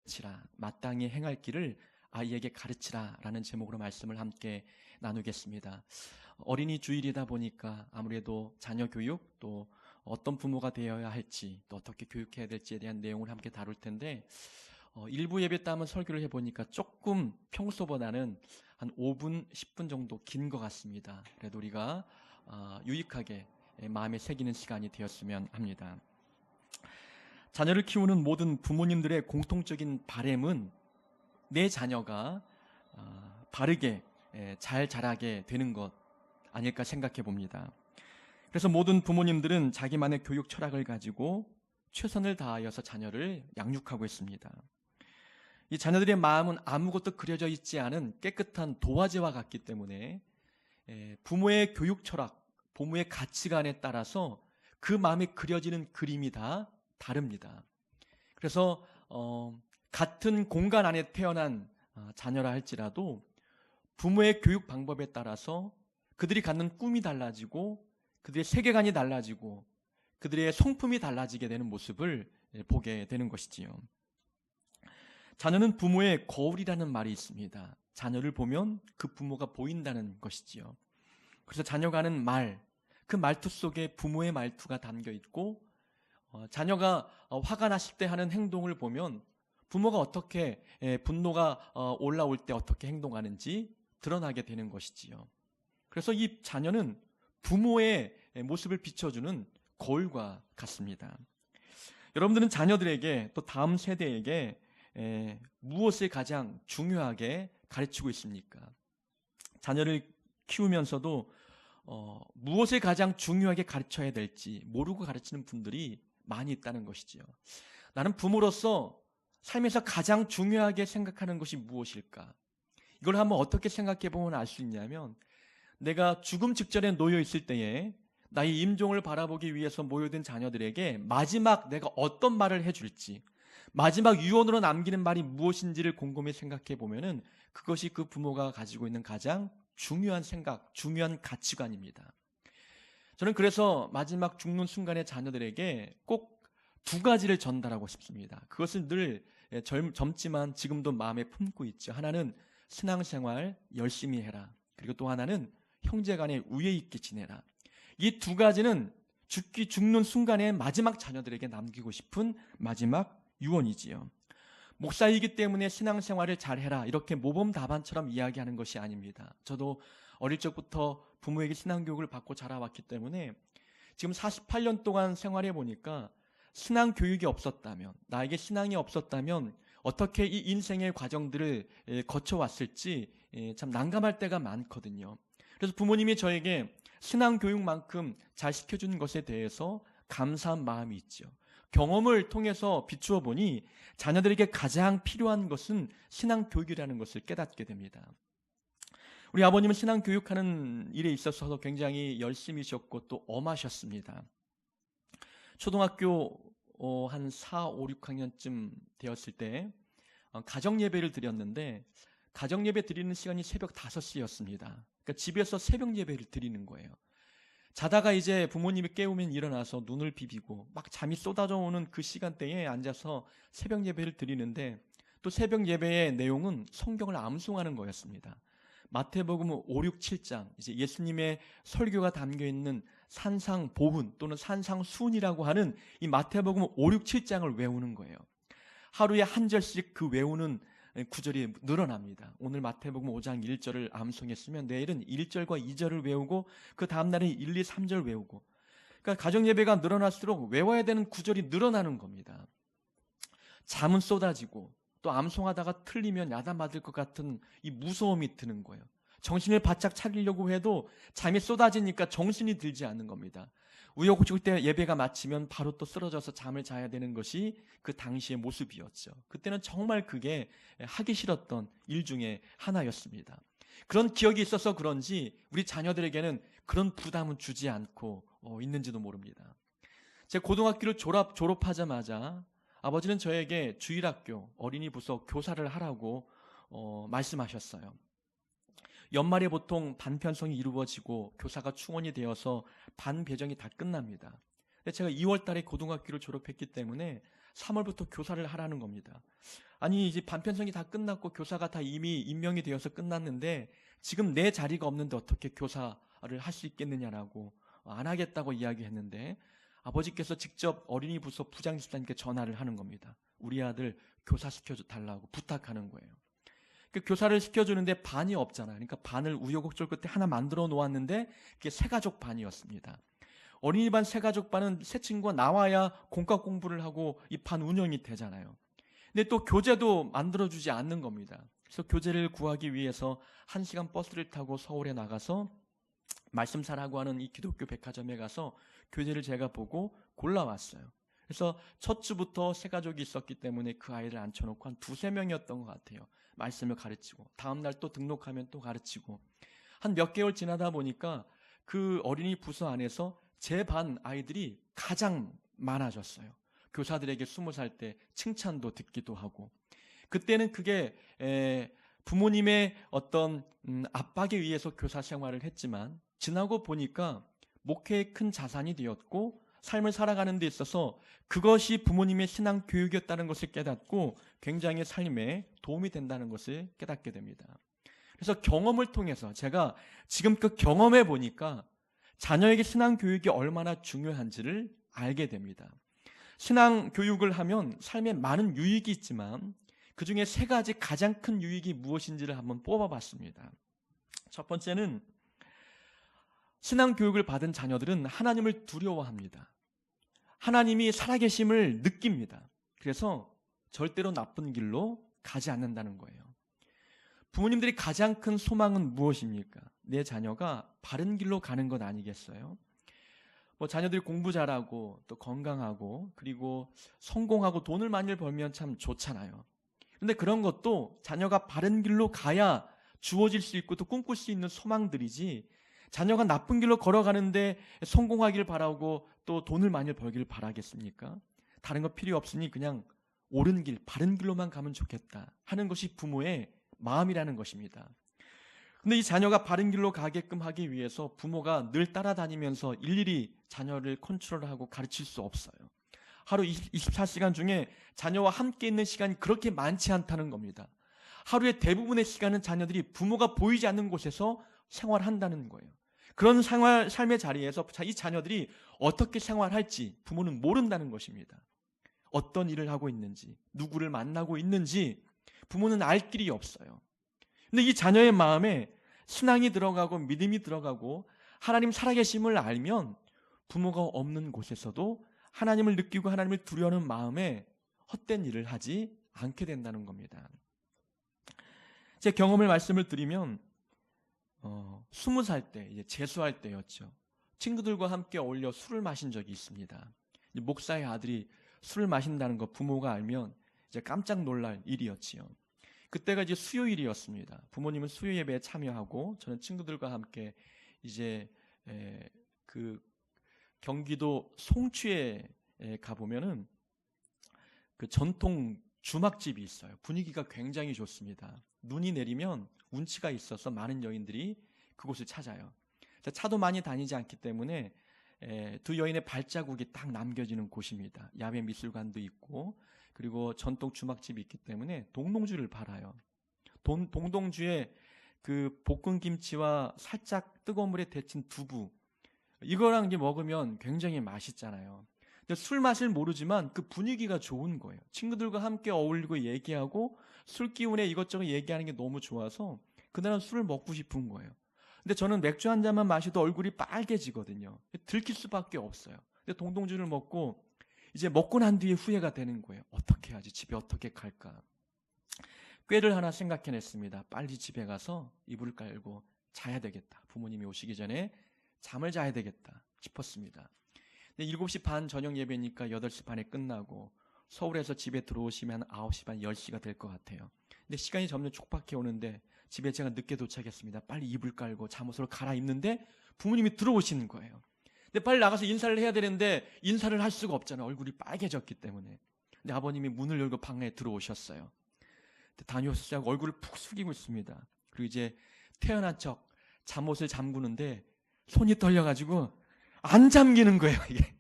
가르치라, 마땅히 행할 길을 아이에게 가르치라 라는 제목으로 말씀을 함께 나누겠습니다. 어린이 주일이다 보니까 아무래도 자녀 교육, 또 어떤 부모가 되어야 할지, 또 어떻게 교육해야 될지에 대한 내용을 함께 다룰 텐데, 일부 예배 때 한번 설교를 해보니까 조금 평소보다는 한 5분, 10분 정도 긴 것 같습니다. 그래도 우리가 유익하게 마음에 새기는 시간이 되었으면 합니다. 자녀를 키우는 모든 부모님들의 공통적인 바람은 내 자녀가 바르게 잘 자라게 되는 것 아닐까 생각해 봅니다. 그래서 모든 부모님들은 자기만의 교육 철학을 가지고 최선을 다하여서 자녀를 양육하고 있습니다. 이 자녀들의 마음은 아무것도 그려져 있지 않은 깨끗한 도화지와 같기 때문에 부모의 교육 철학, 부모의 가치관에 따라서 그 마음에 그려지는 그림이 다 다릅니다. 그래서 같은 공간 안에 태어난 자녀라 할지라도 부모의 교육 방법에 따라서 그들이 갖는 꿈이 달라지고 그들의 세계관이 달라지고 그들의 성품이 달라지게 되는 모습을 보게 되는 것이지요. 자녀는 부모의 거울이라는 말이 있습니다. 자녀를 보면 그 부모가 보인다는 것이지요. 그래서 자녀가 하는 말, 그 말투 속에 부모의 말투가 담겨 있고 자녀가 화가 났을 때 하는 행동을 보면 부모가 어떻게 분노가 올라올 때 어떻게 행동하는지 드러나게 되는 것이지요. 그래서 이 자녀는 부모의 모습을 비춰주는 거울과 같습니다. 여러분들은 자녀들에게 또 다음 세대에게 무엇을 가장 중요하게 가르치고 있습니까? 자녀를 키우면서도 무엇을 가장 중요하게 가르쳐야 될지 모르고 가르치는 분들이 많이 있다는 것이지요. 나는 부모로서 삶에서 가장 중요하게 생각하는 것이 무엇일까? 이걸 한번 어떻게 생각해 보면 알 수 있냐면, 내가 죽음 직전에 놓여 있을 때에 나의 임종을 바라보기 위해서 모여든 자녀들에게 마지막 내가 어떤 말을 해줄지, 마지막 유언으로 남기는 말이 무엇인지를 곰곰이 생각해 보면은 그것이 그 부모가 가지고 있는 가장 중요한 생각, 중요한 가치관입니다. 저는 그래서 마지막 죽는 순간에 자녀들에게 꼭 두 가지를 전달하고 싶습니다. 그것을 늘 젊지만 지금도 마음에 품고 있죠. 하나는 신앙생활 열심히 해라. 그리고 또 하나는 형제간에 우애 있게 지내라. 이 두 가지는 죽는 순간에 마지막 자녀들에게 남기고 싶은 마지막 유언이지요. 목사이기 때문에 신앙생활을 잘해라, 이렇게 모범답안처럼 이야기하는 것이 아닙니다. 저도 어릴 적부터 부모에게 신앙교육을 받고 자라왔기 때문에 지금 48년 동안 생활해 보니까 신앙교육이 없었다면, 나에게 신앙이 없었다면 어떻게 이 인생의 과정들을 거쳐왔을지 참 난감할 때가 많거든요. 그래서 부모님이 저에게 신앙교육만큼 잘 시켜준 것에 대해서 감사한 마음이 있죠. 경험을 통해서 비추어 보니 자녀들에게 가장 필요한 것은 신앙교육이라는 것을 깨닫게 됩니다. 우리 아버님은 신앙교육하는 일에 있어서 굉장히 열심히셨고 또 엄하셨습니다. 초등학교 한 4, 5, 6학년쯤 되었을 때 가정예배를 드렸는데, 가정예배 드리는 시간이 새벽 5시였습니다. 그러니까 집에서 새벽 예배를 드리는 거예요. 자다가 이제 부모님이 깨우면 일어나서 눈을 비비고 막 잠이 쏟아져 오는 그 시간대에 앉아서 새벽 예배를 드리는데, 또 새벽 예배의 내용은 성경을 암송하는 거였습니다. 마태복음 5, 6, 7장, 이제 예수님의 설교가 담겨 있는 산상보훈 또는 산상순이라고 하는 이 마태복음 5, 6, 7장을 외우는 거예요. 하루에 한 절씩 그 외우는 구절이 늘어납니다. 오늘 마태복음 5장 1절을 암송했으면 내일은 1절과 2절을 외우고 그 다음날은 1, 2, 3절 외우고, 그러니까 가정예배가 늘어날수록 외워야 되는 구절이 늘어나는 겁니다. 잠은 쏟아지고 또 암송하다가 틀리면 야단맞을 것 같은 이 무서움이 드는 거예요. 정신을 바짝 차리려고 해도 잠이 쏟아지니까 정신이 들지 않는 겁니다. 우여곡절 때 예배가 마치면 바로 또 쓰러져서 잠을 자야 되는 것이 그 당시의 모습이었죠. 그때는 정말 그게 하기 싫었던 일 중에 하나였습니다. 그런 기억이 있어서 그런지 우리 자녀들에게는 그런 부담은 주지 않고 있는지도 모릅니다. 제 고등학교를 졸업하자마자 아버지는 저에게 주일학교 어린이 부서 교사를 하라고 말씀하셨어요. 연말에 보통 반편성이 이루어지고 교사가 충원이 되어서 반 배정이 다 끝납니다. 근데 제가 2월 달에 고등학교를 졸업했기 때문에 3월부터 교사를 하라는 겁니다. 아니 이제 반편성이 다 끝났고 교사가 다 이미 임명이 되어서 끝났는데 지금 내 자리가 없는데 어떻게 교사를 할 수 있겠느냐라고 안 하겠다고 이야기했는데 아버지께서 직접 어린이 부서 부장집사님께 전화를 하는 겁니다. 우리 아들 교사 시켜달라고 부탁하는 거예요. 그 교사를 시켜주는데 반이 없잖아요. 그러니까 반을 우여곡절 끝에 하나 만들어 놓았는데 그게 새가족 반이었습니다. 어린이반 새가족반은 새 친구가 나와야 공과 공부를 하고 이 반 운영이 되잖아요. 근데 또 교재도 만들어주지 않는 겁니다. 그래서 교재를 구하기 위해서 1시간 버스를 타고 서울에 나가서 말씀사라고 하는 이 기독교 백화점에 가서 교재를 제가 보고 골라왔어요. 그래서 첫 주부터 새가족이 있었기 때문에 그 아이를 앉혀놓고 한 2-3명이었던 것 같아요. 말씀을 가르치고 다음날 또 등록하면 또 가르치고 한 몇 개월 지나다 보니까 그 어린이 부서 안에서 제 반 아이들이 가장 많아졌어요. 교사들에게 20살 때 칭찬도 듣기도 하고 그때는 그게 부모님의 어떤 압박에 의해서 교사 생활을 했지만 지나고 보니까 목회의 큰 자산이 되었고 삶을 살아가는 데 있어서 그것이 부모님의 신앙 교육이었다는 것을 깨닫고 굉장히 삶에 도움이 된다는 것을 깨닫게 됩니다. 그래서 경험을 통해서 제가 지금껏 경험해 보니까 자녀에게 신앙 교육이 얼마나 중요한지를 알게 됩니다. 신앙 교육을 하면 삶에 많은 유익이 있지만 그 중에 3가지 가장 큰 유익이 무엇인지를 한번 뽑아봤습니다. 첫 번째는 신앙 교육을 받은 자녀들은 하나님을 두려워합니다. 하나님이 살아계심을 느낍니다. 그래서 절대로 나쁜 길로 가지 않는다는 거예요. 부모님들이 가장 큰 소망은 무엇입니까? 내 자녀가 바른 길로 가는 것 아니겠어요? 자녀들이 공부 잘하고 또 건강하고 그리고 성공하고 돈을 많이 벌면 참 좋잖아요. 그런데 그런 것도 자녀가 바른 길로 가야 주어질 수 있고 또 꿈꿀 수 있는 소망들이지 자녀가 나쁜 길로 걸어가는데 성공하길 바라고 또 돈을 많이 벌길 바라겠습니까? 다른 거 필요 없으니 그냥 옳은 길, 바른 길로만 가면 좋겠다 하는 것이 부모의 마음이라는 것입니다. 근데 이 자녀가 바른 길로 가게끔 하기 위해서 부모가 늘 따라다니면서 일일이 자녀를 컨트롤하고 가르칠 수 없어요. 하루 24시간 중에 자녀와 함께 있는 시간이 그렇게 많지 않다는 겁니다. 하루의 대부분의 시간은 자녀들이 부모가 보이지 않는 곳에서 생활한다는 거예요. 그런 삶의 자리에서 이 자녀들이 어떻게 생활할지 부모는 모른다는 것입니다. 어떤 일을 하고 있는지, 누구를 만나고 있는지 부모는 알 길이 없어요. 근데 이 자녀의 마음에 신앙이 들어가고 믿음이 들어가고 하나님 살아계심을 알면 부모가 없는 곳에서도 하나님을 느끼고 하나님을 두려워하는 마음에 헛된 일을 하지 않게 된다는 겁니다. 제 경험을 말씀을 드리면 20살 때 이제 재수할 때였죠. 친구들과 함께 어울려 술을 마신 적이 있습니다. 목사의 아들이 술을 마신다는 거 부모가 알면 이제 깜짝 놀랄 일이었지요. 그때가 이제 수요일이었습니다. 부모님은 수요 예배에 참여하고 저는 친구들과 함께 이제 그 경기도 송취에 가보면은 그 전통 주막집이 있어요. 분위기가 굉장히 좋습니다. 눈이 내리면 운치가 있어서 많은 여인들이 그곳을 찾아요. 차도 많이 다니지 않기 때문에 두 여인의 발자국이 딱 남겨지는 곳입니다. 야외 미술관도 있고 그리고 전통 주막집이 있기 때문에 동동주를 팔아요. 동동주에 그 볶은 김치와 살짝 뜨거운 물에 데친 두부 이거랑 이제 먹으면 굉장히 맛있잖아요. 근데 술 맛을 모르지만 그 분위기가 좋은 거예요. 친구들과 함께 어울리고 얘기하고 술 기운에 이것저것 얘기하는 게 너무 좋아서 그날은 술을 먹고 싶은 거예요. 근데 저는 맥주 한 잔만 마셔도 얼굴이 빨개지거든요. 들킬 수밖에 없어요. 근데 동동주를 먹고 이제 먹고 난 뒤에 후회가 되는 거예요. 어떻게 하지? 집에 어떻게 갈까? 꾀를 하나 생각해냈습니다. 빨리 집에 가서 이불을 깔고 자야 되겠다. 부모님이 오시기 전에 잠을 자야 되겠다 싶었습니다. 근데 7시 반 저녁 예배니까 8시 반에 끝나고 서울에서 집에 들어오시면 9시 반, 10시가 될 것 같아요. 근데 시간이 점점 촉박해 오는데 집에 제가 늦게 도착했습니다. 빨리 이불 깔고 잠옷으로 갈아입는데 부모님이 들어오시는 거예요. 근데 빨리 나가서 인사를 해야 되는데 인사를 할 수가 없잖아요. 얼굴이 빨개졌기 때문에. 근데 아버님이 문을 열고 방에 들어오셨어요. 다녀오시자고 얼굴을 푹 숙이고 있습니다. 그리고 이제 태어난 척 잠옷을 잠그는데 손이 떨려가지고 안 잠기는 거예요. 이게.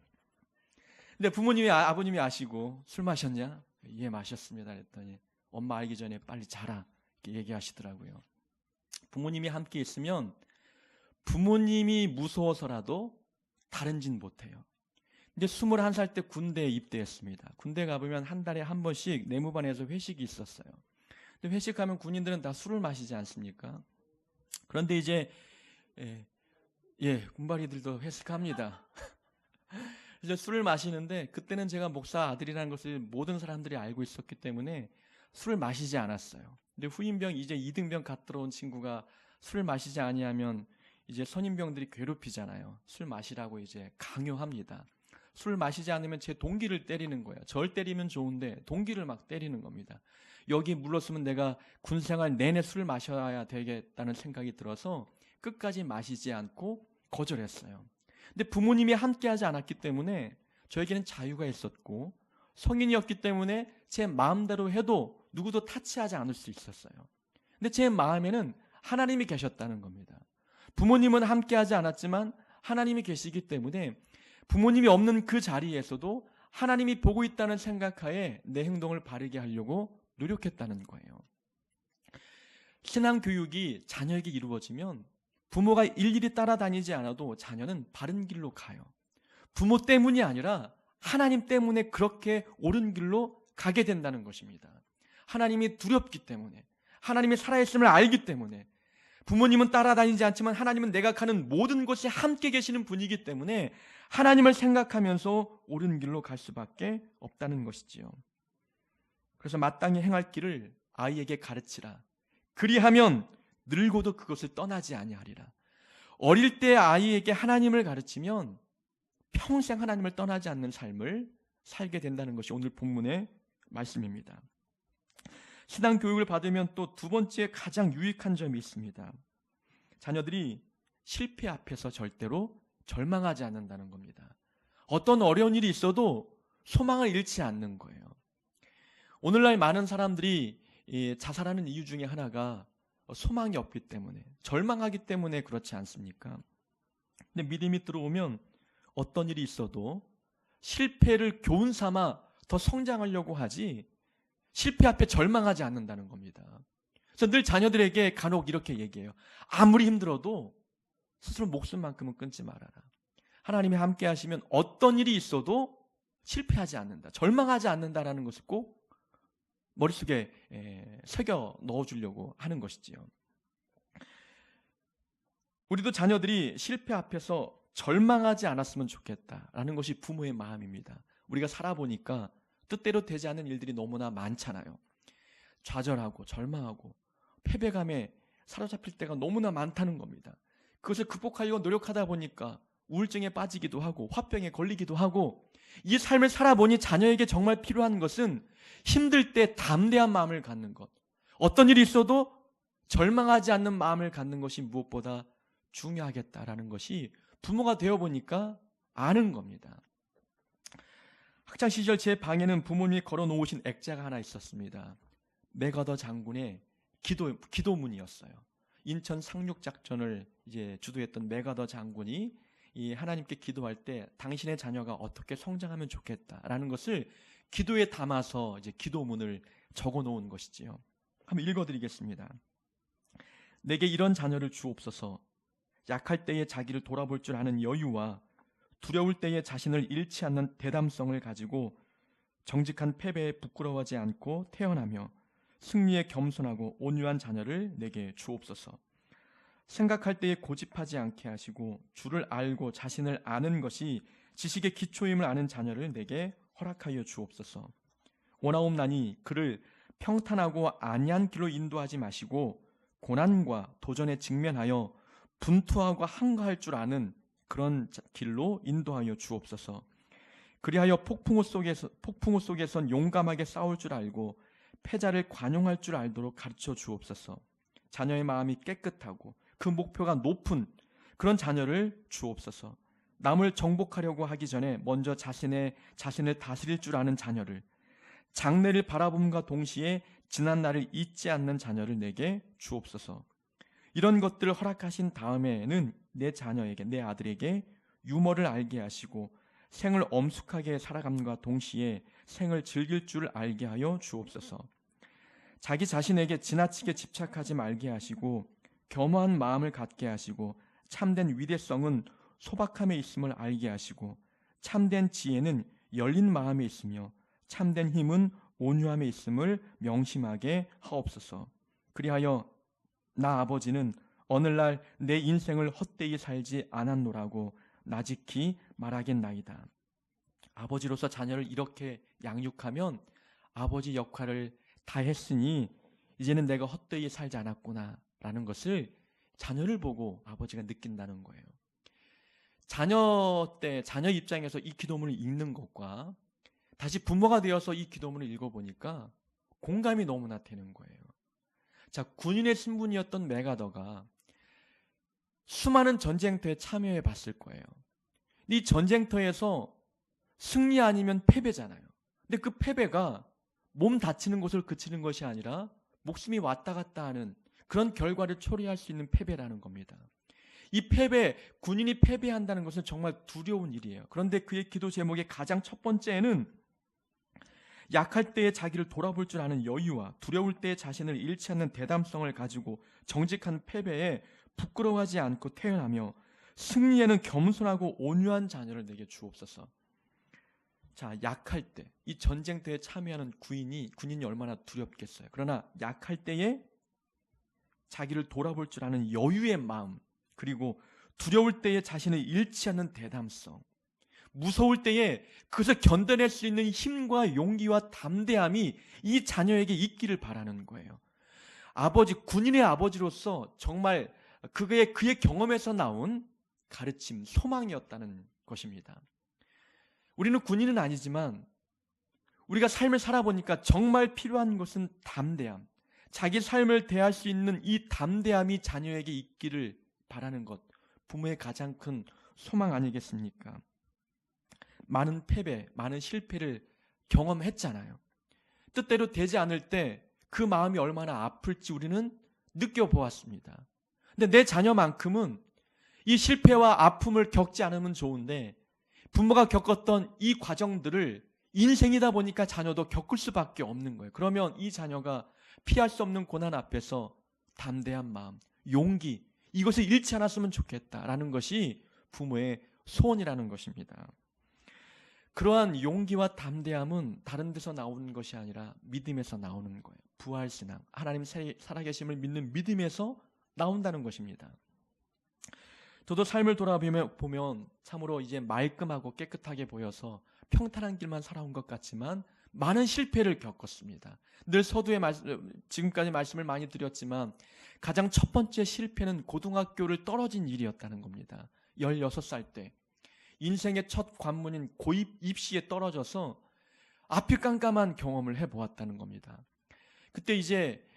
근데 부모님이 아버님이 아시고 술 마셨냐? 예, 마셨습니다. 그랬더니 엄마 알기 전에 빨리 자라 이렇게 얘기하시더라고요. 부모님이 함께 있으면 부모님이 무서워서라도 다른 짓 못해요. 이제 21살 때 군대에 입대했습니다. 군대 가보면 한 달에 한 번씩 내무반에서 회식이 있었어요. 근데 회식하면 군인들은 다 술을 마시지 않습니까? 그런데 이제 군바리들도 회식합니다. 이제 술을 마시는데 그때는 제가 목사 아들이라는 것을 모든 사람들이 알고 있었기 때문에 술을 마시지 않았어요. 근데 후임병 이제 2등병 갓 들어온 친구가 술을 마시지 아니하면 이제 선임병들이 괴롭히잖아요. 술 마시라고 이제 강요합니다. 술 마시지 않으면 제 동기를 때리는 거예요. 절 때리면 좋은데 동기를 막 때리는 겁니다. 여기 물렀으면 내가 군생활 내내 술을 마셔야 되겠다는 생각이 들어서 끝까지 마시지 않고 거절했어요. 근데 부모님이 함께하지 않았기 때문에 저에게는 자유가 있었고 성인이었기 때문에 제 마음대로 해도 누구도 타치하지 않을 수 있었어요. 근데 제 마음에는 하나님이 계셨다는 겁니다. 부모님은 함께하지 않았지만 하나님이 계시기 때문에 부모님이 없는 그 자리에서도 하나님이 보고 있다는 생각하에 내 행동을 바르게 하려고 노력했다는 거예요. 신앙교육이 자녀에게 이루어지면 부모가 일일이 따라다니지 않아도 자녀는 바른 길로 가요. 부모 때문이 아니라 하나님 때문에 그렇게 옳은 길로 가게 된다는 것입니다. 하나님이 두렵기 때문에, 하나님이 살아있음을 알기 때문에, 부모님은 따라다니지 않지만 하나님은 내가 가는 모든 곳에 함께 계시는 분이기 때문에 하나님을 생각하면서 옳은 길로 갈 수밖에 없다는 것이지요. 그래서 마땅히 행할 길을 아이에게 가르치라. 그리하면 늙어도 그것을 떠나지 아니하리라. 어릴 때 아이에게 하나님을 가르치면 평생 하나님을 떠나지 않는 삶을 살게 된다는 것이 오늘 본문의 말씀입니다. 신앙 교육을 받으면 또 두 번째 가장 유익한 점이 있습니다. 자녀들이 실패 앞에서 절대로 절망하지 않는다는 겁니다. 어떤 어려운 일이 있어도 소망을 잃지 않는 거예요. 오늘날 많은 사람들이 자살하는 이유 중에 하나가 소망이 없기 때문에, 절망하기 때문에 그렇지 않습니까? 근데 믿음이 들어오면 어떤 일이 있어도 실패를 교훈 삼아 더 성장하려고 하지 실패 앞에 절망하지 않는다는 겁니다. 그래서 늘 자녀들에게 간혹 이렇게 얘기해요. 아무리 힘들어도 스스로 목숨만큼은 끊지 말아라. 하나님이 함께 하시면 어떤 일이 있어도 실패하지 않는다, 절망하지 않는다라는 것을 꼭 머릿속에 새겨 넣어주려고 하는 것이지요. 우리도 자녀들이 실패 앞에서 절망하지 않았으면 좋겠다라는 것이 부모의 마음입니다. 우리가 살아보니까 뜻대로 되지 않는 일들이 너무나 많잖아요. 좌절하고 절망하고 패배감에 사로잡힐 때가 너무나 많다는 겁니다. 그것을 극복하려고 노력하다 보니까 우울증에 빠지기도 하고 화병에 걸리기도 하고, 이 삶을 살아보니 자녀에게 정말 필요한 것은 힘들 때 담대한 마음을 갖는 것, 어떤 일이 있어도 절망하지 않는 마음을 갖는 것이 무엇보다 중요하겠다라는 것이 부모가 되어보니까 아는 겁니다. 학창시절 제 방에는 부모님이 걸어놓으신 액자가 하나 있었습니다. 맥어더 장군의 기도문이었어요. 인천 상륙작전을 이제 주도했던 맥어더 장군이 이 하나님께 기도할 때 당신의 자녀가 어떻게 성장하면 좋겠다라는 것을 기도에 담아서 이제 기도문을 적어 놓은 것이지요. 한번 읽어드리겠습니다. 내게 이런 자녀를 주옵소서. 약할 때에 자기를 돌아볼 줄 아는 여유와 두려울 때에 자신을 잃지 않는 대담성을 가지고 정직한 패배에 부끄러워하지 않고 태어나며 승리에 겸손하고 온유한 자녀를 내게 주옵소서. 생각할 때에 고집하지 않게 하시고 주를 알고 자신을 아는 것이 지식의 기초임을 아는 자녀를 내게 허락하여 주옵소서. 원하옵나니 그를 평탄하고 안이한 길로 인도하지 마시고 고난과 도전에 직면하여 분투하고 항거할 줄 아는 그런 길로 인도하여 주옵소서. 그리하여 폭풍우 속에선 용감하게 싸울 줄 알고 패자를 관용할 줄 알도록 가르쳐 주옵소서. 자녀의 마음이 깨끗하고 그 목표가 높은 그런 자녀를 주옵소서. 남을 정복하려고 하기 전에 먼저 자신을 다스릴 줄 아는 자녀를, 장래를 바라봄과 동시에 지난 날을 잊지 않는 자녀를 내게 주옵소서. 이런 것들을 허락하신 다음에는 내 자녀에게, 내 아들에게 유머를 알게 하시고 생을 엄숙하게 살아감과 동시에 생을 즐길 줄 알게 하여 주옵소서. 자기 자신에게 지나치게 집착하지 말게 하시고 겸허한 마음을 갖게 하시고 참된 위대성은 소박함에 있음을 알게 하시고 참된 지혜는 열린 마음에 있으며 참된 힘은 온유함에 있음을 명심하게 하옵소서. 그리하여 나 아버지는 오늘날 내 인생을 헛되이 살지 않았노라고 나직히 말하겠나이다. 아버지로서 자녀를 이렇게 양육하면 아버지 역할을 다 했으니 이제는 내가 헛되이 살지 않았구나 라는 것을 자녀를 보고 아버지가 느낀다는 거예요. 자녀 입장에서 이 기도문을 읽는 것과 다시 부모가 되어서 이 기도문을 읽어보니까 공감이 너무나 되는 거예요. 자, 군인의 신분이었던 메가더가 수많은 전쟁터에 참여해 봤을 거예요. 이 전쟁터에서 승리 아니면 패배잖아요. 근데 그 패배가 몸 다치는 곳을 그치는 것이 아니라 목숨이 왔다 갔다 하는 그런 결과를 초래할 수 있는 패배라는 겁니다. 이 패배, 군인이 패배한다는 것은 정말 두려운 일이에요. 그런데 그의 기도 제목의 가장 첫 번째는 약할 때에 자기를 돌아볼 줄 아는 여유와 두려울 때에 자신을 잃지 않는 대담성을 가지고 정직한 패배에 부끄러워하지 않고 태어나며 승리에는 겸손하고 온유한 자녀를 내게 주옵소서. 자, 약할 때, 이 전쟁터에 참여하는 군인이 얼마나 두렵겠어요. 그러나 약할 때에 자기를 돌아볼 줄 아는 여유의 마음, 그리고 두려울 때에 자신을 잃지 않는 대담성, 무서울 때에 그것을 견뎌낼 수 있는 힘과 용기와 담대함이 이 자녀에게 있기를 바라는 거예요. 군인의 아버지로서 정말 그의 경험에서 나온 가르침, 소망이었다는 것입니다. 우리는 군인은 아니지만 우리가 삶을 살아보니까 정말 필요한 것은 담대함, 자기 삶을 대할 수 있는 이 담대함이 자녀에게 있기를 바라는 것, 부모의 가장 큰 소망 아니겠습니까? 많은 패배, 많은 실패를 경험했잖아요. 뜻대로 되지 않을 때 그 마음이 얼마나 아플지 우리는 느껴보았습니다. 근데 내 자녀만큼은 이 실패와 아픔을 겪지 않으면 좋은데 부모가 겪었던 이 과정들을 인생이다 보니까 자녀도 겪을 수밖에 없는 거예요. 그러면 이 자녀가 피할 수 없는 고난 앞에서 담대한 마음, 용기, 이것을 잃지 않았으면 좋겠다라는 것이 부모의 소원이라는 것입니다. 그러한 용기와 담대함은 다른 데서 나오는 것이 아니라 믿음에서 나오는 거예요. 부활신앙, 하나님 살아계심을 믿는 믿음에서 나온다는 것입니다. 저도 삶을 돌아보면 참으로 이제 말끔하고 깨끗하게 보여서 평탄한 길만 살아온 것 같지만 많은 실패를 겪었습니다. 늘 서두에 지금까지 말씀을 많이 드렸지만 가장 첫 번째 실패는 고등학교를 떨어진 일이었다는 겁니다. 16살 때 인생의 첫 관문인 고입 입시에 떨어져서 앞이 깜깜한 경험을 해보았다는 겁니다. 그때 이제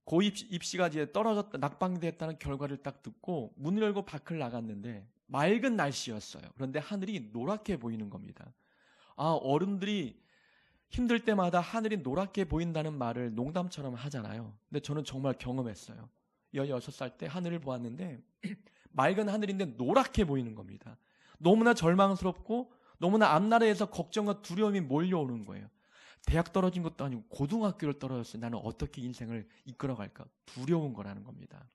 고입 입시가 이제 떨어졌다, 낙방됐다는 결과를 딱 듣고 문을 열고 밖을 나갔는데 맑은 날씨였어요. 그런데 하늘이 노랗게 보이는 겁니다. 어른들이 힘들 때마다 하늘이 노랗게 보인다는 말을 농담처럼 하잖아요. 근데 저는 정말 경험했어요. 16살 때 하늘을 보았는데 맑은 하늘인데 노랗게 보이는 겁니다. 너무나 절망스럽고 너무나 앞나라에서 걱정과 두려움이 몰려오는 거예요. 대학 떨어진 것도 아니고 고등학교를 떨어졌어요. 나는 어떻게 인생을 이끌어갈까? 두려운 거라는 겁니다.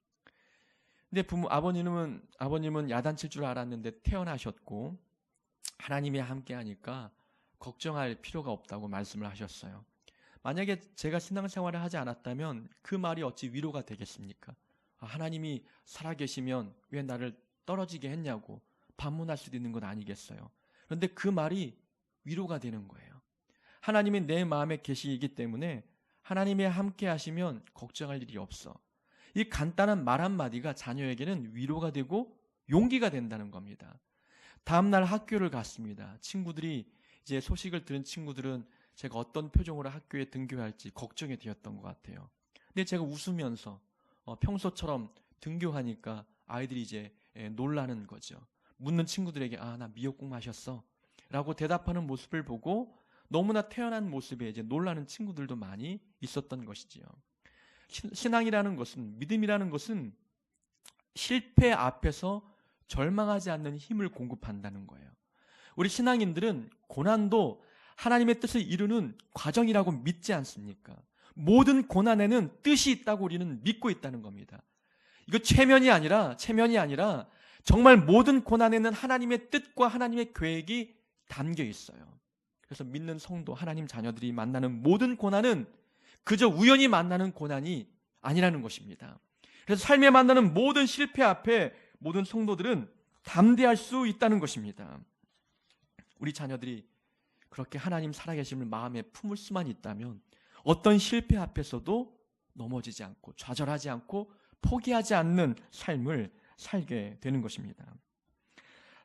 근데 아버님은 야단칠 줄 알았는데 태어나셨고 하나님이 함께 하니까 걱정할 필요가 없다고 말씀을 하셨어요. 만약에 제가 신앙생활을 하지 않았다면 그 말이 어찌 위로가 되겠습니까? 하나님이 살아계시면 왜 나를 떨어지게 했냐고 반문할 수도 있는 건 아니겠어요. 그런데 그 말이 위로가 되는 거예요. 하나님이 내 마음에 계시기 때문에 하나님이 함께 하시면 걱정할 일이 없어. 이 간단한 말 한마디가 자녀에게는 위로가 되고 용기가 된다는 겁니다. 다음날 학교를 갔습니다. 친구들이 이제 소식을 들은 친구들은 제가 어떤 표정으로 학교에 등교할지 걱정이 되었던 것 같아요. 근데 제가 웃으면서 평소처럼 등교하니까 아이들이 이제 놀라는 거죠. 묻는 친구들에게 나 미역국 마셨어 라고 대답하는 모습을 보고 너무나 태연한 모습에 이제 놀라는 친구들도 많이 있었던 것이지요. 신앙이라는 것은, 믿음이라는 것은 실패 앞에서 절망하지 않는 힘을 공급한다는 거예요. 우리 신앙인들은 고난도 하나님의 뜻을 이루는 과정이라고 믿지 않습니까? 모든 고난에는 뜻이 있다고 우리는 믿고 있다는 겁니다. 이거 체면이 아니라 정말 모든 고난에는 하나님의 뜻과 하나님의 계획이 담겨 있어요. 그래서 믿는 성도, 하나님 자녀들이 만나는 모든 고난은 그저 우연히 만나는 고난이 아니라는 것입니다. 그래서 삶에 만나는 모든 실패 앞에 모든 성도들은 담대할 수 있다는 것입니다. 우리 자녀들이 그렇게 하나님 살아계심을 마음에 품을 수만 있다면 어떤 실패 앞에서도 넘어지지 않고 좌절하지 않고 포기하지 않는 삶을 살게 되는 것입니다.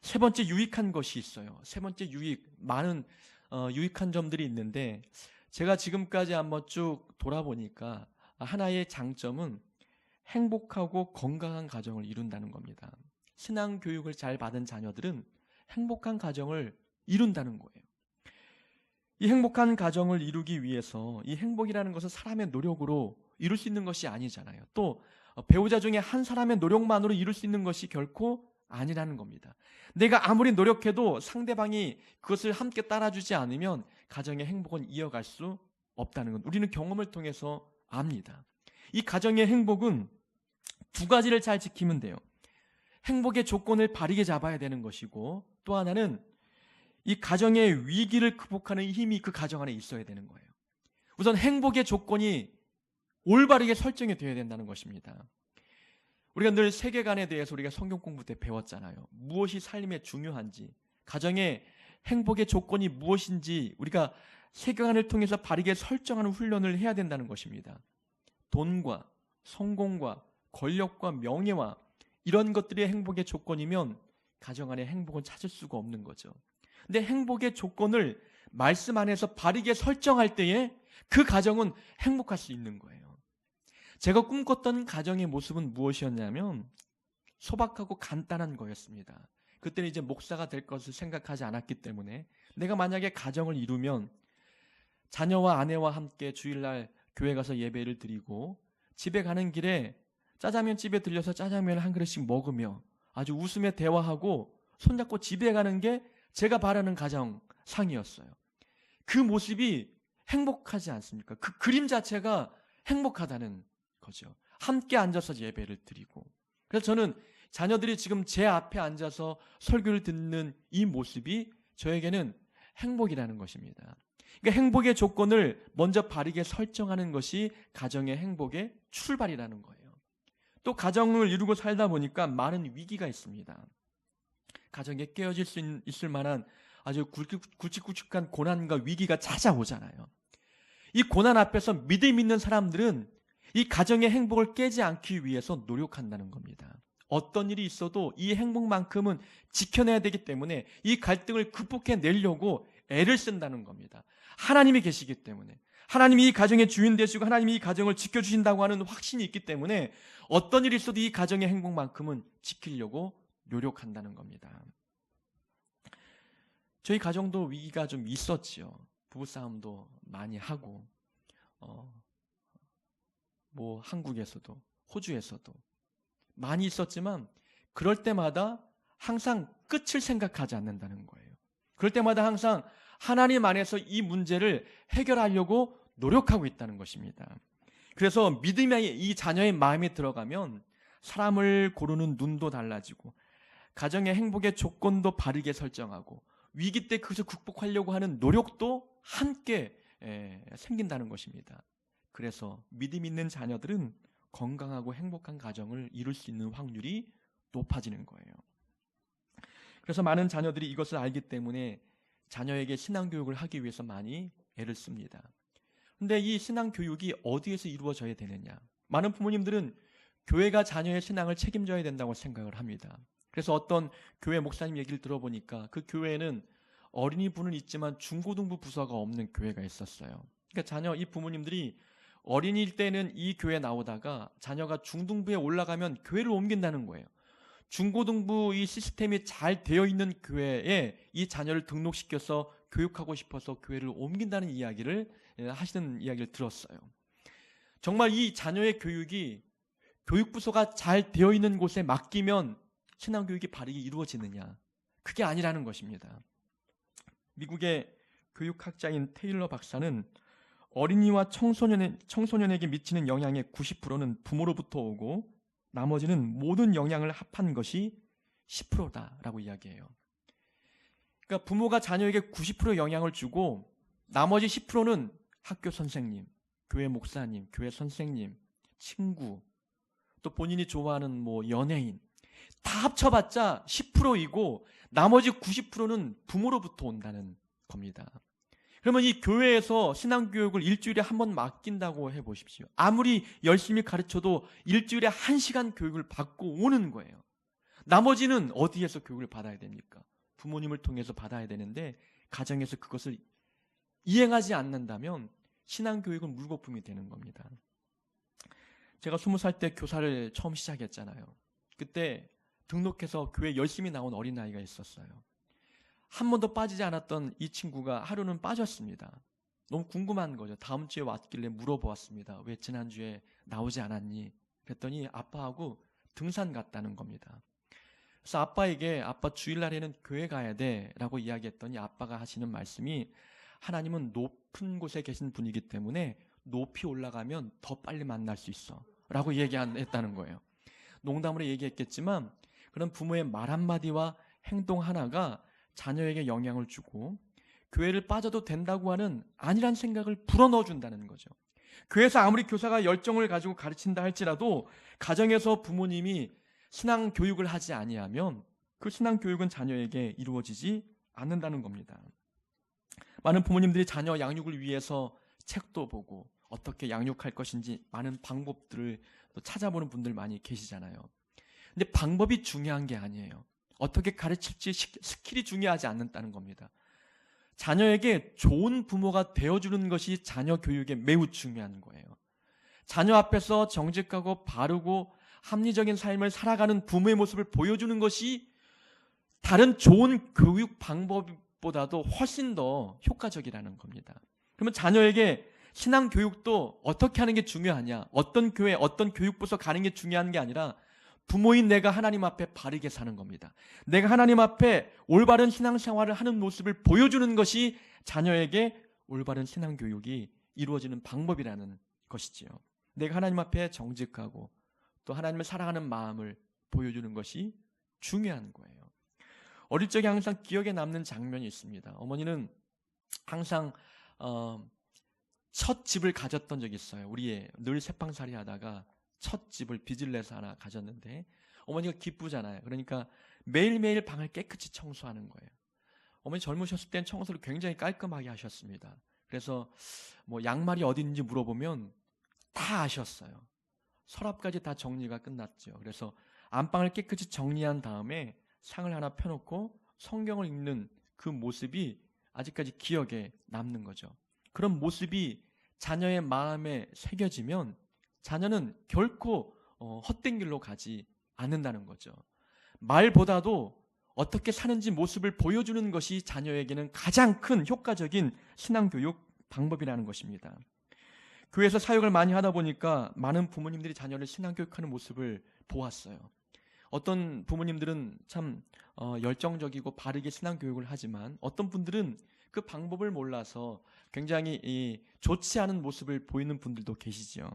세 번째 유익한 것이 있어요. 세 번째 많은 유익한 점들이 있는데 제가 지금까지 한번 쭉 돌아보니까 하나의 장점은 행복하고 건강한 가정을 이룬다는 겁니다. 신앙 교육을 잘 받은 자녀들은 행복한 가정을 이룬다는 거예요. 이 행복한 가정을 이루기 위해서 이 행복이라는 것은 사람의 노력으로 이룰 수 있는 것이 아니잖아요. 또 배우자 중에 한 사람의 노력만으로 이룰 수 있는 것이 결코 아니라는 겁니다. 내가 아무리 노력해도 상대방이 그것을 함께 따라주지 않으면 가정의 행복은 이어갈 수 없다는 것, 우리는 경험을 통해서 압니다. 이 가정의 행복은 두 가지를 잘 지키면 돼요. 행복의 조건을 바르게 잡아야 되는 것이고, 또 하나는 이 가정의 위기를 극복하는 힘이 그 가정 안에 있어야 되는 거예요. 우선 행복의 조건이 올바르게 설정이 되어야 된다는 것입니다. 우리가 늘 세계관에 대해서 우리가 성경 공부 때 배웠잖아요. 무엇이 삶에 중요한지, 가정의 행복의 조건이 무엇인지 우리가 세계관을 통해서 바르게 설정하는 훈련을 해야 된다는 것입니다. 돈과 성공과 권력과 명예와 이런 것들이 행복의 조건이면 가정 안에 행복은 찾을 수가 없는 거죠. 근데 행복의 조건을 말씀 안에서 바르게 설정할 때에 그 가정은 행복할 수 있는 거예요. 제가 꿈꿨던 가정의 모습은 무엇이었냐면 소박하고 간단한 거였습니다. 그때는 이제 목사가 될 것을 생각하지 않았기 때문에 내가 만약에 가정을 이루면 자녀와 아내와 함께 주일날 교회 가서 예배를 드리고 집에 가는 길에 짜장면 집에 들려서 짜장면을 한 그릇씩 먹으며 아주 웃으며 대화하고 손잡고 집에 가는 게 제가 바라는 가정상이었어요. 그 모습이 행복하지 않습니까? 그 그림 자체가 행복하다는 거죠. 함께 앉아서 예배를 드리고. 그래서 저는 자녀들이 지금 제 앞에 앉아서 설교를 듣는 이 모습이 저에게는 행복이라는 것입니다. 그러니까 행복의 조건을 먼저 바르게 설정하는 것이 가정의 행복의 출발이라는 거예요. 또 가정을 이루고 살다 보니까 많은 위기가 있습니다. 가정에 깨어질 수 있을 만한 아주 굵직굵직한 고난과 위기가 찾아오잖아요. 이 고난 앞에서 믿음 있는 사람들은 이 가정의 행복을 깨지 않기 위해서 노력한다는 겁니다. 어떤 일이 있어도 이 행복만큼은 지켜내야 되기 때문에 이 갈등을 극복해내려고 애를 쓴다는 겁니다. 하나님이 계시기 때문에, 하나님이 이 가정의 주인 되시고 하나님이 이 가정을 지켜주신다고 하는 확신이 있기 때문에 어떤 일이 있어도 이 가정의 행복만큼은 지키려고 노력한다는 겁니다. 저희 가정도 위기가 좀 있었지요. 부부싸움도 많이 하고 한국에서도 호주에서도 많이 있었지만 그럴 때마다 항상 끝을 생각하지 않는다는 거예요. 그럴 때마다 항상 하나님 안에서 이 문제를 해결하려고 노력하고 있다는 것입니다. 그래서 믿음의 이 자녀의 마음에 들어가면 사람을 고르는 눈도 달라지고 가정의 행복의 조건도 바르게 설정하고 위기 때 그것을 극복하려고 하는 노력도 함께 생긴다는 것입니다. 그래서 믿음 있는 자녀들은 건강하고 행복한 가정을 이룰 수 있는 확률이 높아지는 거예요. 그래서 많은 자녀들이 이것을 알기 때문에 자녀에게 신앙교육을 하기 위해서 많이 애를 씁니다. 그런데 이 신앙교육이 어디에서 이루어져야 되느냐? 많은 부모님들은 교회가 자녀의 신앙을 책임져야 된다고 생각을 합니다. 그래서 어떤 교회 목사님 얘기를 들어보니까 그 교회에는 어린이부는 있지만 중고등부 부서가 없는 교회가 있었어요. 그러니까 이 부모님들이 어린이일 때는 이 교회에 나오다가 자녀가 중등부에 올라가면 교회를 옮긴다는 거예요. 중고등부 이 시스템이 잘 되어 있는 교회에 이 자녀를 등록시켜서 교육하고 싶어서 교회를 옮긴다는 이야기를 하시는 이야기를 들었어요. 정말 이 자녀의 교육이 교육부서가 잘 되어 있는 곳에 맡기면 신앙교육이 바르게 이루어지느냐? 그게 아니라는 것입니다. 미국의 교육학자인 테일러 박사는 어린이와 청소년에게 미치는 영향의 90%는 부모로부터 오고 나머지는 모든 영향을 합한 것이 10%다라고 이야기해요. 그러니까 부모가 자녀에게 90% 영향을 주고 나머지 10%는 학교 선생님, 교회 목사님, 교회 선생님, 친구, 또 본인이 좋아하는 연예인 다 합쳐봤자 10%이고 나머지 90%는 부모로부터 온다는 겁니다. 그러면 이 교회에서 신앙교육을 일주일에 한 번 맡긴다고 해보십시오. 아무리 열심히 가르쳐도 일주일에 1시간 교육을 받고 오는 거예요. 나머지는 어디에서 교육을 받아야 됩니까? 부모님을 통해서 받아야 되는데 가정에서 그것을 이행하지 않는다면 신앙교육은 물거품이 되는 겁니다. 제가 20살 때 교사를 처음 시작했잖아요. 그때 등록해서 교회 열심히 나온 어린아이가 있었어요. 한 번도 빠지지 않았던 이 친구가 하루는 빠졌습니다. 너무 궁금한 거죠. 다음 주에 왔길래 물어보았습니다. 왜 지난주에 나오지 않았니? 그랬더니 아빠하고 등산 갔다는 겁니다. 그래서 아빠에게 아빠 주일날에는 교회 가야 돼 라고 이야기했더니 아빠가 하시는 말씀이 하나님은 높은 곳에 계신 분이기 때문에 높이 올라가면 더 빨리 만날 수 있어 라고 얘기했다는 거예요. 농담으로 얘기했겠지만 그런 부모의 말 한마디와 행동 하나가 자녀에게 영향을 주고 교회를 빠져도 된다고 하는 아니란 생각을 불어넣어 준다는 거죠. 교회에서 아무리 교사가 열정을 가지고 가르친다 할지라도 가정에서 부모님이 신앙 교육을 하지 아니하면 그 신앙 교육은 자녀에게 이루어지지 않는다는 겁니다. 많은 부모님들이 자녀 양육을 위해서 책도 보고 어떻게 양육할 것인지 많은 방법들을 찾아보는 분들 많이 계시잖아요. 근데 방법이 중요한 게 아니에요. 어떻게 가르칠지 스킬이 중요하지 않는다는 겁니다. 자녀에게 좋은 부모가 되어주는 것이 자녀 교육에 매우 중요한 거예요. 자녀 앞에서 정직하고 바르고 합리적인 삶을 살아가는 부모의 모습을 보여주는 것이 다른 좋은 교육 방법보다도 훨씬 더 효과적이라는 겁니다. 그러면 자녀에게 신앙 교육도 어떻게 하는 게 중요하냐? 어떤 교회, 어떤 교육부서 가는 게 중요한 게 아니라 부모인 내가 하나님 앞에 바르게 사는 겁니다. 내가 하나님 앞에 올바른 신앙생활을 하는 모습을 보여주는 것이 자녀에게 올바른 신앙교육이 이루어지는 방법이라는 것이지요. 내가 하나님 앞에 정직하고 또 하나님을 사랑하는 마음을 보여주는 것이 중요한 거예요. 어릴 적에 항상 기억에 남는 장면이 있습니다. 어머니는 항상 첫 집을 가졌던 적이 있어요. 우리 늘 새빵살이 하다가 첫 집을 빚을 내서 하나 가졌는데 어머니가 기쁘잖아요. 그러니까 매일매일 방을 깨끗이 청소하는 거예요. 어머니 젊으셨을 땐 청소를 굉장히 깔끔하게 하셨습니다. 그래서 양말이 어디 있는지 물어보면 다 아셨어요. 서랍까지 다 정리가 끝났죠. 그래서 안방을 깨끗이 정리한 다음에 상을 하나 펴놓고 성경을 읽는 그 모습이 아직까지 기억에 남는 거죠. 그런 모습이 자녀의 마음에 새겨지면 자녀는 결코 헛된 길로 가지 않는다는 거죠. 말보다도 어떻게 사는지 모습을 보여주는 것이 자녀에게는 가장 큰 효과적인 신앙교육 방법이라는 것입니다. 교회에서 사역을 많이 하다 보니까 많은 부모님들이 자녀를 신앙교육하는 모습을 보았어요. 어떤 부모님들은 참 열정적이고 바르게 신앙교육을 하지만 어떤 분들은 그 방법을 몰라서 굉장히 좋지 않은 모습을 보이는 분들도 계시죠.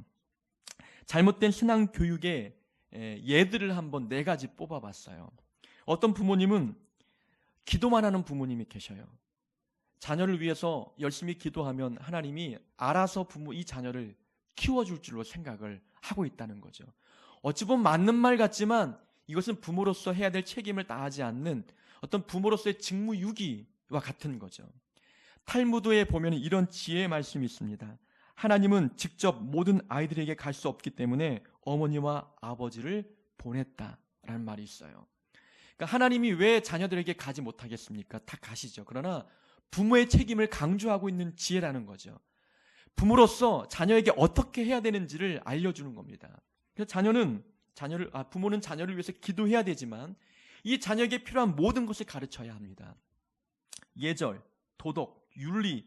잘못된 신앙교육의 예들을 한번 4가지 뽑아봤어요. 어떤 부모님은 기도만 하는 부모님이 계셔요. 자녀를 위해서 열심히 기도하면 하나님이 알아서 이 자녀를 키워줄 줄로 생각을 하고 있다는 거죠. 어찌 보면 맞는 말 같지만 이것은 부모로서 해야 될 책임을 다하지 않는 어떤 부모로서의 직무유기와 같은 거죠. 탈무드에 보면 이런 지혜의 말씀이 있습니다. 하나님은 직접 모든 아이들에게 갈 수 없기 때문에 어머니와 아버지를 보냈다라는 말이 있어요. 그러니까 하나님이 왜 자녀들에게 가지 못하겠습니까? 다 가시죠. 그러나 부모의 책임을 강조하고 있는 지혜라는 거죠. 부모로서 자녀에게 어떻게 해야 되는지를 알려주는 겁니다. 그래서 부모는 자녀를 위해서 기도해야 되지만 이 자녀에게 필요한 모든 것을 가르쳐야 합니다. 예절, 도덕, 윤리,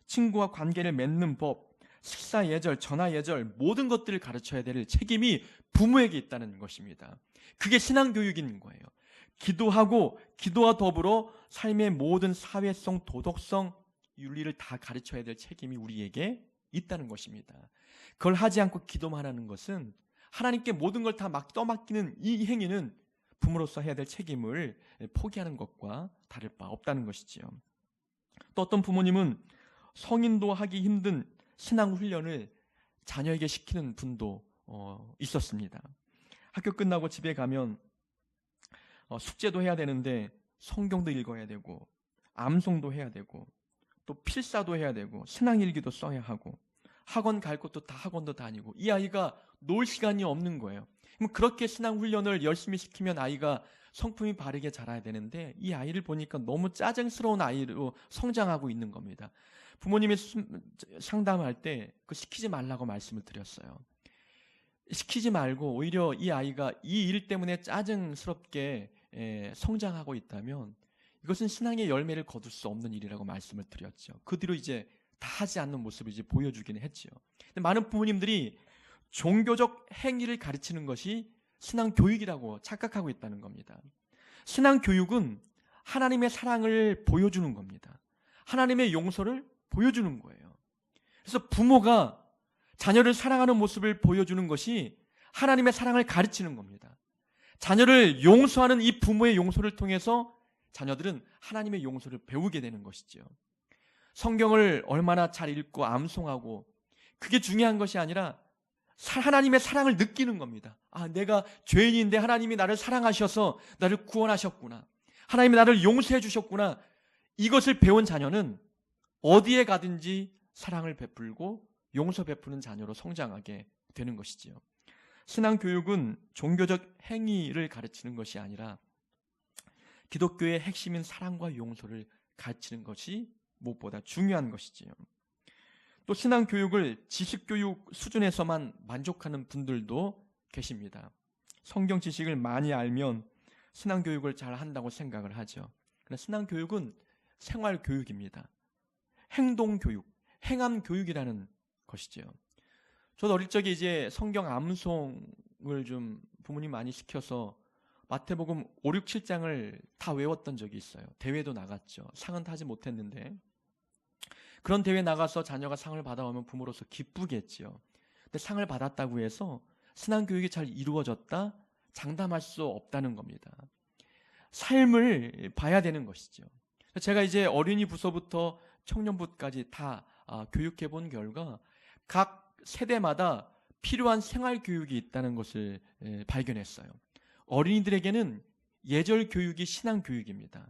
친구와 관계를 맺는 법, 식사 예절, 전화 예절 모든 것들을 가르쳐야 될 책임이 부모에게 있다는 것입니다. 그게 신앙교육인 거예요. 기도하고 기도와 더불어 삶의 모든 사회성, 도덕성, 윤리를 다 가르쳐야 될 책임이 우리에게 있다는 것입니다. 그걸 하지 않고 기도만 하는 것은 하나님께 모든 걸 다 떠맡기는 이 행위는 부모로서 해야 될 책임을 포기하는 것과 다를 바 없다는 것이지요. 또 어떤 부모님은 성인도 하기 힘든 신앙 훈련을 자녀에게 시키는 분도 있었습니다. 학교 끝나고 집에 가면 숙제도 해야 되는데 성경도 읽어야 되고 암송도 해야 되고 또 필사도 해야 되고 신앙일기도 써야 하고 학원 갈 것도 다 학원도 다니고 이 아이가 놀 시간이 없는 거예요. 그럼 그렇게 신앙 훈련을 열심히 시키면 아이가 성품이 바르게 자라야 되는데 이 아이를 보니까 너무 짜증스러운 아이로 성장하고 있는 겁니다. 부모님이 상담할 때 그 시키지 말라고 말씀을 드렸어요. 시키지 말고 오히려 이 아이가 이 일 때문에 짜증스럽게 성장하고 있다면 이것은 신앙의 열매를 거둘 수 없는 일이라고 말씀을 드렸죠. 그 뒤로 이제 다 하지 않는 모습을 이제 보여주기는 했죠. 근데 많은 부모님들이 종교적 행위를 가르치는 것이 신앙 교육이라고 착각하고 있다는 겁니다. 신앙 교육은 하나님의 사랑을 보여주는 겁니다. 하나님의 용서를 보여주는 거예요. 그래서 부모가 자녀를 사랑하는 모습을 보여주는 것이 하나님의 사랑을 가르치는 겁니다. 자녀를 용서하는 이 부모의 용서를 통해서 자녀들은 하나님의 용서를 배우게 되는 것이죠. 성경을 얼마나 잘 읽고 암송하고 그게 중요한 것이 아니라 하나님의 사랑을 느끼는 겁니다. 아, 내가 죄인인데 하나님이 나를 사랑하셔서 나를 구원하셨구나. 하나님이 나를 용서해 주셨구나. 이것을 배운 자녀는 어디에 가든지 사랑을 베풀고 용서 베푸는 자녀로 성장하게 되는 것이지요. 신앙교육은 종교적 행위를 가르치는 것이 아니라 기독교의 핵심인 사랑과 용서를 가르치는 것이 무엇보다 중요한 것이지요. 또 신앙교육을 지식교육 수준에서만 만족하는 분들도 계십니다. 성경 지식을 많이 알면 신앙교육을 잘 한다고 생각을 하죠. 그러나 신앙교육은 생활교육입니다. 행동교육, 행함교육이라는 것이죠. 저도 어릴 적에 이제 성경 암송을 좀 부모님 많이 시켜서 마태복음 5, 6, 7장을 다 외웠던 적이 있어요. 대회도 나갔죠. 상은 타지 못했는데 그런 대회 나가서 자녀가 상을 받아오면 부모로서 기쁘겠지요. 근데 상을 받았다고 해서 신앙교육이 잘 이루어졌다? 장담할 수 없다는 겁니다. 삶을 봐야 되는 것이죠. 제가 이제 어린이 부서부터 청년부까지 다 교육해 본 결과 각 세대마다 필요한 생활교육이 있다는 것을 발견했어요. 어린이들에게는 예절 교육이 신앙 교육입니다.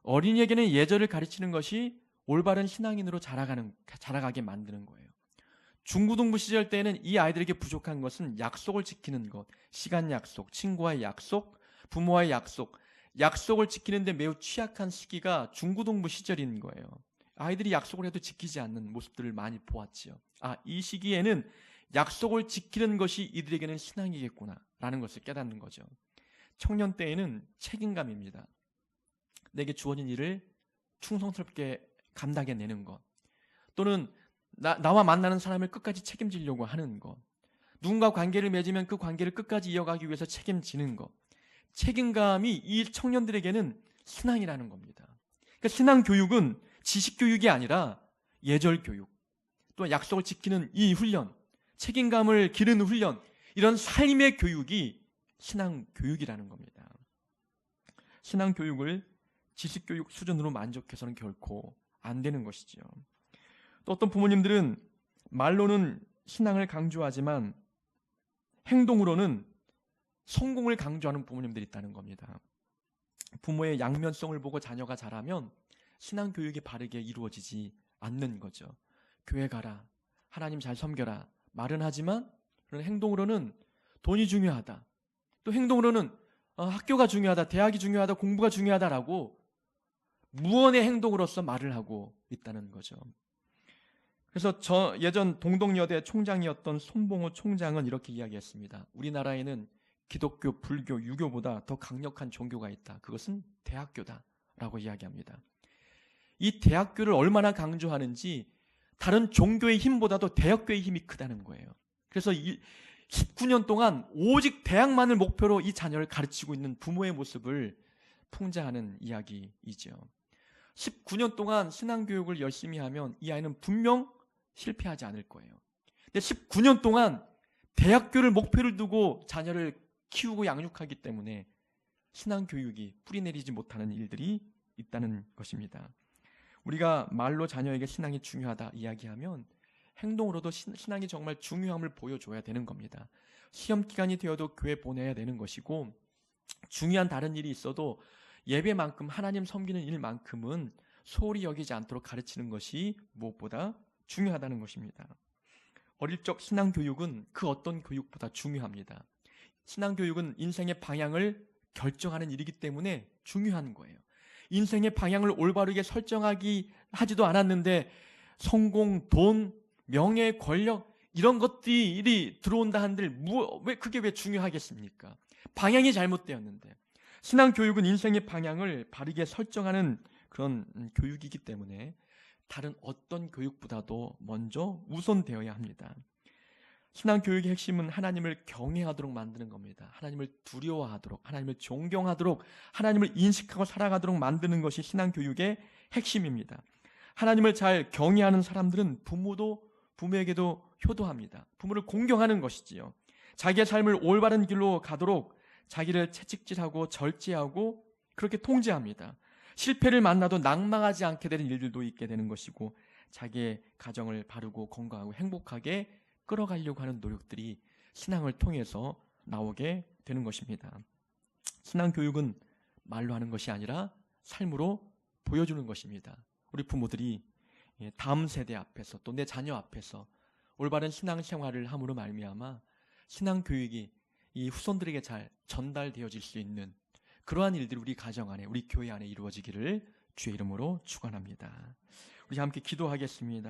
어린이에게는 예절을 가르치는 것이 올바른 신앙인으로 자라가게 만드는 거예요. 중고등부 시절 때는 이 아이들에게 부족한 것은 약속을 지키는 것, 시간 약속, 친구와의 약속, 부모와의 약속, 약속을 지키는데 매우 취약한 시기가 중고등부 시절인 거예요. 아이들이 약속을 해도 지키지 않는 모습들을 많이 보았지요. 이 시기에는 약속을 지키는 것이 이들에게는 신앙이겠구나 라는 것을 깨닫는 거죠. 청년 때에는 책임감입니다. 내게 주어진 일을 충성스럽게 감당해내는 것, 또는 나와 만나는 사람을 끝까지 책임지려고 하는 것, 누군가 관계를 맺으면 그 관계를 끝까지 이어가기 위해서 책임지는 것, 책임감이 이 청년들에게는 신앙이라는 겁니다. 그러니까 신앙 교육은 지식 교육이 아니라 예절 교육, 또 약속을 지키는 이 훈련, 책임감을 기르는 훈련, 이런 삶의 교육이 신앙 교육이라는 겁니다. 신앙 교육을 지식 교육 수준으로 만족해서는 결코 안 되는 것이죠. 또 어떤 부모님들은 말로는 신앙을 강조하지만 행동으로는 성공을 강조하는 부모님들이 있다는 겁니다. 부모의 양면성을 보고 자녀가 자라면 신앙 교육이 바르게 이루어지지 않는 거죠. 교회 가라, 하나님 잘 섬겨라 말은 하지만 그런 행동으로는 돈이 중요하다, 또 행동으로는 학교가 중요하다, 대학이 중요하다, 공부가 중요하다라고 무언의 행동으로서 말을 하고 있다는 거죠. 그래서 예전 동덕여대 총장이었던 손봉호 총장은 이렇게 이야기했습니다. 우리나라에는 기독교, 불교, 유교보다 더 강력한 종교가 있다. 그것은 대학교다라고 이야기합니다. 이 대학교를 얼마나 강조하는지 다른 종교의 힘보다도 대학교의 힘이 크다는 거예요. 그래서 19년 동안 오직 대학만을 목표로 이 자녀를 가르치고 있는 부모의 모습을 풍자하는 이야기이죠. 19년 동안 신앙교육을 열심히 하면 이 아이는 분명 실패하지 않을 거예요. 근데 19년 동안 대학교를 목표를 두고 자녀를 키우고 양육하기 때문에 신앙교육이 뿌리내리지 못하는 일들이 있다는 것입니다. 우리가 말로 자녀에게 신앙이 중요하다 이야기하면 행동으로도 신앙이 정말 중요함을 보여줘야 되는 겁니다. 시험 기간이 되어도 교회 보내야 되는 것이고, 중요한 다른 일이 있어도 예배만큼 하나님 섬기는 일만큼은 소홀히 여기지 않도록 가르치는 것이 무엇보다 중요하다는 것입니다. 어릴 적 신앙교육은 그 어떤 교육보다 중요합니다. 신앙교육은 인생의 방향을 결정하는 일이기 때문에 중요한 거예요. 인생의 방향을 올바르게 하지도 않았는데 성공, 돈, 명예, 권력 이런 것들이 들어온다 한들 그게 왜 중요하겠습니까? 방향이 잘못되었는데. 신앙교육은 인생의 방향을 바르게 설정하는 그런 교육이기 때문에 다른 어떤 교육보다도 먼저 우선되어야 합니다. 신앙교육의 핵심은 하나님을 경외하도록 만드는 겁니다. 하나님을 두려워하도록, 하나님을 존경하도록, 하나님을 인식하고 살아가도록 만드는 것이 신앙교육의 핵심입니다. 하나님을 잘 경외하는 사람들은 부모에게도 효도합니다. 부모를 공경하는 것이지요. 자기의 삶을 올바른 길로 가도록 자기를 채찍질하고 절제하고 그렇게 통제합니다. 실패를 만나도 낙망하지 않게 되는 일들도 있게 되는 것이고, 자기의 가정을 바르고 건강하고 행복하게 끌어가려고 하는 노력들이 신앙을 통해서 나오게 되는 것입니다. 신앙교육은 말로 하는 것이 아니라 삶으로 보여주는 것입니다. 우리 부모들이 다음 세대 앞에서 또 내 자녀 앞에서 올바른 신앙생활을 함으로 말미암아 신앙교육이 이 후손들에게 잘 전달되어질 수 있는 그러한 일들이 우리 가정 안에, 우리 교회 안에 이루어지기를 주의 이름으로 축원합니다. 우리 함께 기도하겠습니다.